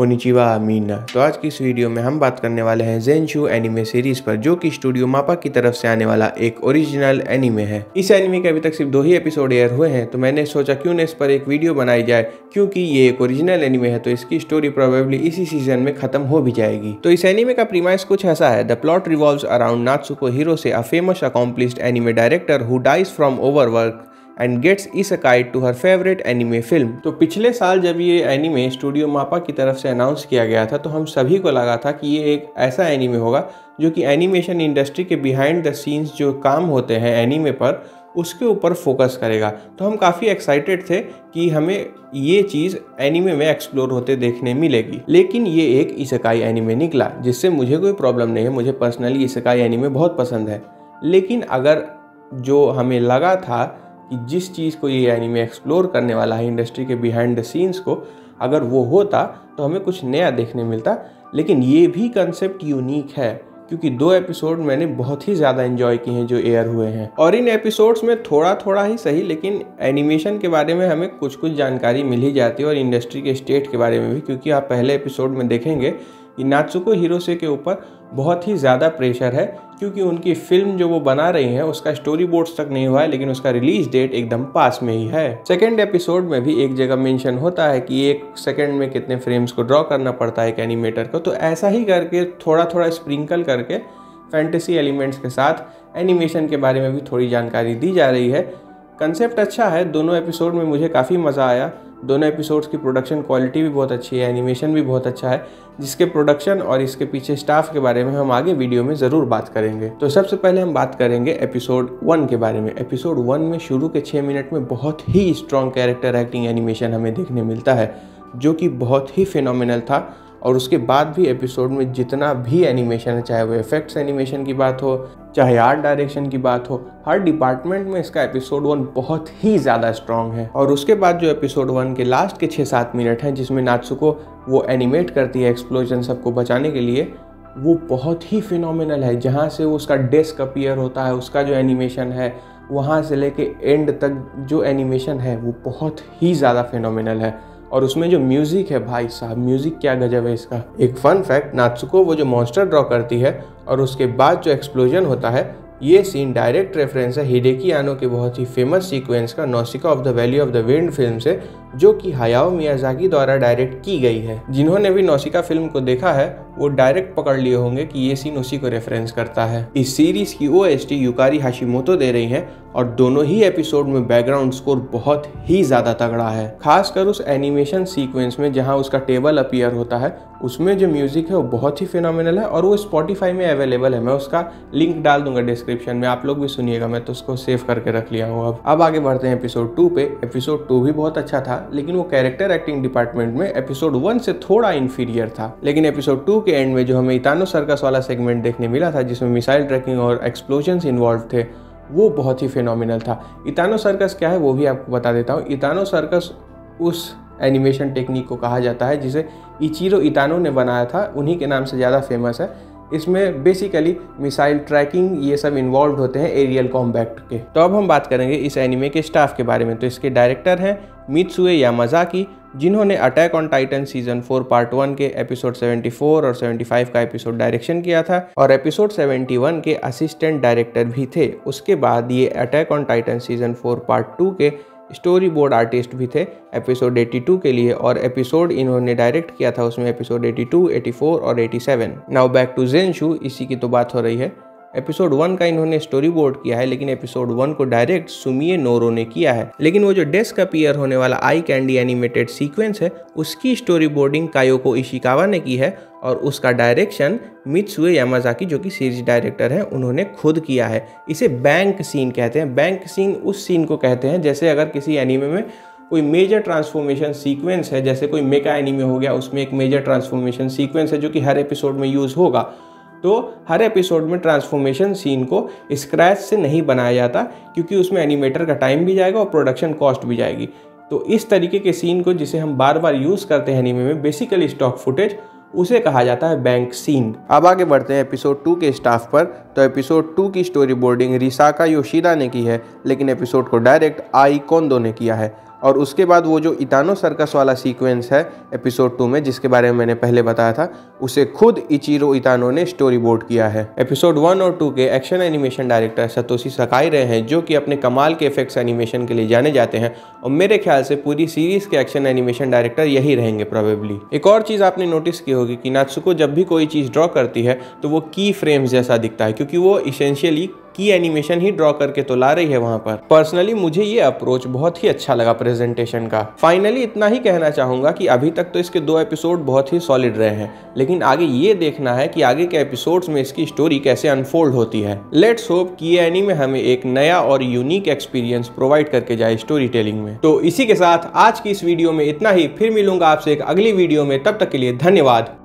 Konnichiwa Meena. तो आज की इस वीडियो में हम बात करने वाले हैं ज़ेनशू एनिमे सीरीज पर, जो कि स्टूडियो मापा की तरफ से आने वाला एक ओरिजिनल एनिमे है। इस एनिमे के अभी तक सिर्फ 2 ही एपिसोड एयर हुए हैं, तो मैंने सोचा क्यों न इस पर एक वीडियो बनाई जाए। क्योंकि ये एक ओरिजिनल एनिमे है तो इसकी स्टोरी प्रोबेबली इसी सीजन में खत्म हो भी जाएगी। तो इस एनिमे का प्रीमाइस कुछ ऐसा है। The plot revolves around Natsuko Hirose, a famous accomplished anime director who dies from overwork and gets isekai to her favourite anime film. तो पिछले साल जब ये एनिमे स्टूडियो मापा की तरफ से अनाउंस किया गया था तो हम सभी को लगा था कि ये एक ऐसा एनिमे होगा जो कि एनिमेशन इंडस्ट्री के बिहाइंड द सीन्स जो काम होते हैं एनिमे पर, उसके ऊपर फोकस करेगा। तो हम काफ़ी एक्साइटेड थे कि हमें ये चीज़ एनिमे में एक्सप्लोर होते देखने मिलेगी। लेकिन ये एक इसेकाई एनिमे निकला, जिससे मुझे कोई प्रॉब्लम नहीं है। मुझे पर्सनली इसेकाई एनिमे बहुत पसंद है। लेकिन अगर जो हमें लगा था कि जिस चीज़ को ये एनिमे एक्सप्लोर करने वाला है, इंडस्ट्री के बिहाइंड द सीन्स को, अगर वो होता तो हमें कुछ नया देखने मिलता। लेकिन ये भी कंसेप्ट यूनिक है, क्योंकि 2 एपिसोड मैंने बहुत ही ज़्यादा एंजॉय किए हैं जो एयर हुए हैं। और इन एपिसोड्स में थोड़ा थोड़ा ही सही, लेकिन एनिमेशन के बारे में हमें कुछ जानकारी मिल ही जाती है, और इंडस्ट्री के स्टेट के बारे में भी। क्योंकि आप पहले एपिसोड में देखेंगे कि नात्सुको हिरोसे के ऊपर बहुत ही ज़्यादा प्रेशर है, क्योंकि उनकी फिल्म जो वो बना रही हैं उसका स्टोरी बोर्ड्स तक नहीं हुआ है, लेकिन उसका रिलीज डेट एकदम पास में ही है। सेकेंड एपिसोड में भी एक जगह मेंशन होता है कि 1 सेकेंड में कितने फ्रेम्स को ड्रॉ करना पड़ता है एक एनिमेटर को। तो ऐसा ही करके थोड़ा थोड़ा स्प्रिंकल करके फैंटेसी एलिमेंट्स के साथ एनिमेशन के बारे में भी थोड़ी जानकारी दी जा रही है। कंसेप्ट अच्छा है। दोनों एपिसोड में मुझे काफ़ी मज़ा आया। दोनों एपिसोड्स की प्रोडक्शन क्वालिटी भी बहुत अच्छी है, एनिमेशन भी बहुत अच्छा है, जिसके प्रोडक्शन और इसके पीछे स्टाफ के बारे में हम आगे वीडियो में ज़रूर बात करेंगे। तो सबसे पहले हम बात करेंगे एपिसोड 1 के बारे में। एपिसोड 1 में शुरू के 6 मिनट में बहुत ही स्ट्रॉन्ग कैरेक्टर एक्टिंग एनिमेशन हमें देखने मिलता है, जो कि बहुत ही फिनोमिनल था। और उसके बाद भी एपिसोड में जितना भी एनिमेशन है, चाहे वो इफेक्ट्स एनिमेशन की बात हो, चाहे आर्ट डायरेक्शन की बात हो, हर डिपार्टमेंट में इसका एपिसोड 1 बहुत ही ज़्यादा स्ट्रॉन्ग है। और उसके बाद जो एपिसोड 1 के लास्ट के 6-7 मिनट हैं, जिसमें नात्सुको वो एनिमेट करती है एक्सप्लोजन सबको बचाने के लिए, वो बहुत ही फिनोमिनल है। जहाँ से वो उसका डेस्क अपीयर होता है, उसका जो एनिमेशन है, वहाँ से लेके एंड तक जो एनिमेशन है वो बहुत ही ज़्यादा फिनोमिनल है। और उसमें जो म्यूज़िक है, भाई साहब म्यूज़िक क्या गजब है इसका। एक फन फैक्ट, नात्सुको वो जो मॉन्स्टर ड्रॉ करती है और उसके बाद जो एक्सप्लोजन होता है, ये सीन डायरेक्ट रेफरेंस है हिडेकी आनो के बहुत ही फेमस सीक्वेंस का, Nausicaa of the Valley of the Wind film से, जो कि हायाओ मियाजाकी द्वारा डायरेक्ट की गई है। जिन्होंने भी नौसिका फिल्म को देखा है वो डायरेक्ट पकड़ लिए होंगे कि ये सीन उसी को रेफरेंस करता है। इस सीरीज की ओएसटी युकारी हाशिमोतो दे रही हैं, और दोनों ही एपिसोड में बैकग्राउंड स्कोर बहुत ही ज़्यादा तगड़ा है। खासकर उस एनिमेशन सीक्वेंस में जहाँ उसका टेबल अपीयर होता है, उसमें जो म्यूज़िक है वो बहुत ही फिनोमिनल है। और वो स्पॉटिफाई में अवेलेबल है, मैं उसका लिंक डाल दूंगा डिस्क्रिप्शन में, आप लोग भी सुनिएगा। मैं तो उसको सेव करके रख लिया हूँ। अब आगे बढ़ते हैं एपिसोड 2 पे। एपिसोड 2 भी बहुत अच्छा था, लेकिन वो कैरेक्टर एक्टिंग डिपार्टमेंट में एपिसोड 1 से थोड़ा इन्फीरियर था। लेकिन एपिसोड 2 के एंड में जो हमें इतानो सर्कस वाला सेगमेंट देखने मिला था, जिसमें मिसाइल ट्रैकिंग और एक्सप्लोजन्स इन्वॉल्व थे, वो बहुत ही फिनोमिनल था। इतानो सर्कस क्या है वो भी आपको बता देता हूँ। इतानो सर्कस उस एनिमेशन टेक्निक को कहा जाता है जिसे इचिरो इतानो ने बनाया था, उन्हीं के नाम से ज़्यादा फेमस है। इसमें बेसिकली मिसाइल ट्रैकिंग ये सब इन्वॉल्व होते हैं एरियल कॉम्बैट के। तो अब हम बात करेंगे इस एनिमे के स्टाफ के बारे में। तो इसके डायरेक्टर हैं मित्सुए यामाजाकी, जिन्होंने attack on Titan season 4 part 1 के एपिसोड 74 और 75 का एपिसोड डायरेक्शन किया था, और एपिसोड 71 के असिस्टेंट डायरेक्टर भी थे। उसके बाद ये attack on Titan season 4 part 2 के स्टोरी बोर्ड आर्टिस्ट भी थे एपिसोड 82 के लिए, और एपिसोड इन्होंने डायरेक्ट किया था उसमें एपिसोड 82, 84 और 87। नाउ बैक टू ज़ेनशू, इसी की तो बात हो रही है। एपिसोड 1 का इन्होंने स्टोरी बोर्ड किया है, लेकिन एपिसोड 1 को डायरेक्ट सुमिए नोरो ने किया है। लेकिन वो जो डेस्क अपीयर होने वाला आई कैंडी एनिमेटेड सीक्वेंस है, उसकी स्टोरी बोर्डिंग कायोको इशिकावा ने की है, और उसका डायरेक्शन मित्सुए यामाजाकी, जो कि सीरीज डायरेक्टर हैं, उन्होंने खुद किया है। इसे बैंक सीन कहते हैं। बैंक सीन उस सीन को कहते हैं जैसे अगर किसी एनिमे में कोई मेजर ट्रांसफॉर्मेशन सीक्वेंस है, जैसे कोई मेका एनिमे हो गया, उसमें एक मेजर ट्रांसफॉर्मेशन सीक्वेंस है जो कि हर एपिसोड में यूज़ होगा। तो हर एपिसोड में ट्रांसफॉर्मेशन सीन को स्क्रैच से नहीं बनाया जाता, क्योंकि उसमें एनिमेटर का टाइम भी जाएगा और प्रोडक्शन कॉस्ट भी जाएगी। तो इस तरीके के सीन को, जिसे हम बार बार यूज़ करते हैं एनिमे में, बेसिकली स्टॉक फुटेज, उसे कहा जाता है बैंक सीन। अब आगे बढ़ते हैं एपिसोड 2 के स्टाफ पर। तो एपिसोड 2 की स्टोरी बोर्डिंग रिसाका योशिदा ने की है, लेकिन एपिसोड को डायरेक्ट आई कोंदो ने किया है। और उसके बाद वो जो इतानो सर्कस वाला सीक्वेंस है एपिसोड 2 में, जिसके बारे में मैंने पहले बताया था, उसे खुद इचिरो इतानो ने स्टोरी बोर्ड किया है। एपिसोड 1 और 2 के एक्शन एनिमेशन डायरेक्टर सतोशी सकाई रहे हैं, जो कि अपने कमाल के इफेक्ट्स एनिमेशन के लिए जाने जाते हैं, और मेरे ख्याल से पूरी सीरीज के एक्शन एनिमेशन डायरेक्टर यही रहेंगे प्रोबेबली। एक और चीज आपने नोटिस की होगी कि नात्सुको जब भी कोई चीज ड्रॉ करती है तो वो की फ्रेम्स जैसा दिखता है, क्योंकि वो इसेंशियली की एनिमेशन ही ड्रॉ करके तो ला रही है वहां पर। पर्सनली मुझे ये अप्रोच बहुत ही अच्छा लगा प्रेजेंटेशन का। फाइनली इतना ही कहना चाहूंगा कि अभी तक तो इसके 2 एपिसोड बहुत ही सॉलिड रहे हैं, लेकिन आगे ये देखना है कि आगे के एपिसोड्स में इसकी स्टोरी कैसे अनफोल्ड होती है। लेट्स होप कि ये एनीमे हमें एक नया और यूनिक एक्सपीरियंस प्रोवाइड करके जाए स्टोरी टेलिंग में। तो इसी के साथ आज की इस वीडियो में इतना ही। फिर मिलूंगा आपसे एक अगली वीडियो में, तब तक के लिए धन्यवाद।